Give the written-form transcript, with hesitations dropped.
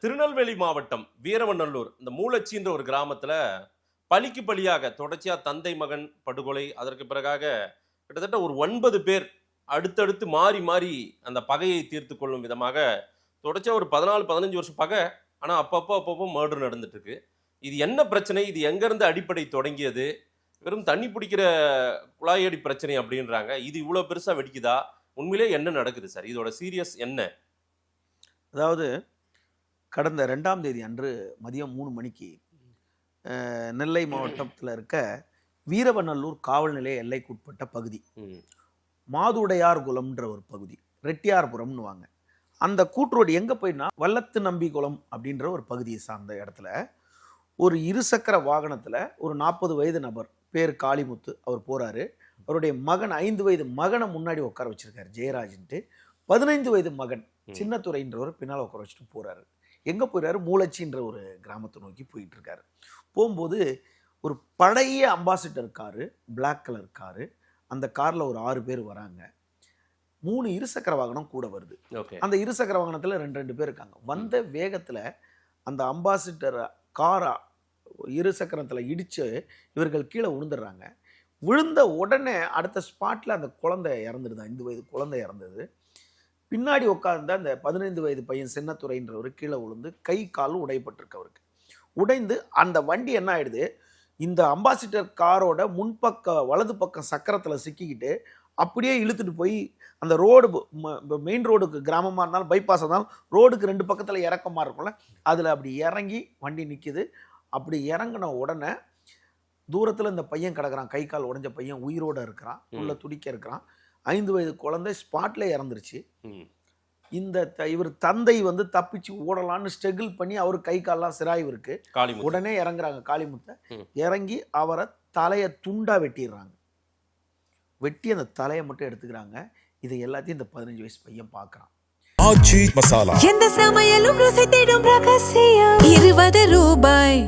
திருநெல்வேலி மாவட்டம் வீரவநல்லூர் இந்த மூலச்சின்ற ஒரு கிராமத்துல பலிக்கு பலியாக தொடர்ச்சியா தந்தை மகன் படுகொலை, அதற்கு பிறகாக கிட்டத்தட்ட ஒரு 9 பேர் அடுத்தடுத்து மாறி மாறி அந்த பகையை தீர்த்து கொள்ளும் விதமாக தொடர்ச்சியா ஒரு 14-15 வருஷம் பகை. ஆனா அப்பப்போ மர்டர் நடந்துட்டு இருக்கு. இது என்ன பிரச்சனை? இது எங்க இருந்து அடிப்படை தொடங்கியது? வெறும் தண்ணி பிடிக்கிற குழாயடி பிரச்சனை அப்படின்றாங்க. இது இவ்வளவு பெருசா வெடிக்குதா? உண்மையிலே என்ன நடக்குது சார்? இதோட சீரியஸ் என்ன? அதாவது கடந்த 2ஆம் தேதி அன்று மதியம் 3 மணிக்கு நெல்லை மாவட்டத்தில் இருக்க வீரவநல்லூர் காவல் நிலைய எல்லைக்குட்பட்ட பகுதி மாதுடையார் குளம்ன்ற ஒரு பகுதி, ரெட்டியார்புரம்னு வாங்க. அந்த கூட்டுரோடு எங்கே போயினா வல்லத்து நம்பி குளம் அப்படின்ற ஒரு பகுதியை சார்ந்த இடத்துல ஒரு இருசக்கர வாகனத்தில் ஒரு 40 வயது நபர் பேர் காளிமுத்து அவர் போகிறாரு. அவருடைய மகன் 5 வயது மகனை முன்னாடி உட்கார வச்சிருக்காரு ஜெயராஜன்ட்டு. 15 வயது மகன் சின்னத்துறைன்றவர் பின்னால் உட்கார வச்சுட்டு போகிறாரு. எங்கே போயிறாரு? மூலச்சின்ற ஒரு கிராமத்தை நோக்கி போயிட்டு இருக்காரு. போகும்போது ஒரு பழைய Ambassador car, black colour car. அந்த காரில் ஒரு 6 பேர் வராங்க. 3 இருசக்கர வாகனம் கூட வருது. அந்த இருசக்கர வாகனத்தில் 2 பேர் இருக்காங்க. வந்த வேகத்தில் அந்த அம்பாசிடர் காரை இருசக்கரத்தில் இடித்து இவர்கள் கீழே விழுந்துடுறாங்க. விழுந்த உடனே அடுத்த ஸ்பாட்டில் அந்த குழந்தை இறந்துடுது. 5 வயது குழந்தை இறந்தது. பின்னாடி உட்கார்ந்த அந்த 15 வயது பையன் சின்னத்துறைன்றவர் கீழே விழுந்து கை கால் உடைப்பட்டிருக்கு. அவருக்கு உடைந்து அந்த வண்டி என்ன ஆயிடுது, இந்த அம்பாசிடர் காரோட முன்பக்க வலது பக்கம் சக்கரத்தில் சிக்கிக்கிட்டு அப்படியே இழுத்துட்டு போய் அந்த ரோடு மெயின் ரோடுக்கு கிராமமாக இருந்தாலும் பைபாஸாக இருந்தாலும் ரோடுக்கு 2 பக்கத்தில் இறக்கமாக இருக்கும்ல, அதில் அப்படி இறங்கி வண்டி நிற்கிது. அப்படி இறங்கின உடனே தூரத்தில் இந்த பையன் கிடக்கிறான், கை கால் உடைஞ்ச பையன் உயிரோடு இருக்கிறான், உள்ள துடிக்க இருக்கிறான். 5 வயது குழந்தை ஸ்பாட்ல இறந்துருச்சு. இந்த இவர் தந்தை வந்து தப்பிச்சு ஓடலான்னு ஸ்ட்ரகிள் பண்ணி அவர் கை கால்லாம் சிராய்வு இருக்கு. உடனே இறங்குறாங்க காளிமுத்தை. இறங்கி அவரை தலையை துண்டா வெட்டிடுறாங்க. வெட்டி அந்த தலையை மட்டும் எடுத்துக்கிறாங்க. இதை எல்லாத்தையும் இந்த 15 வயசு பையன் பார்க்கறான். ஆச்சி மசாலா எந்த சமையலும் ருசி தேடும் ரகசியம் 20 ரூபாய்.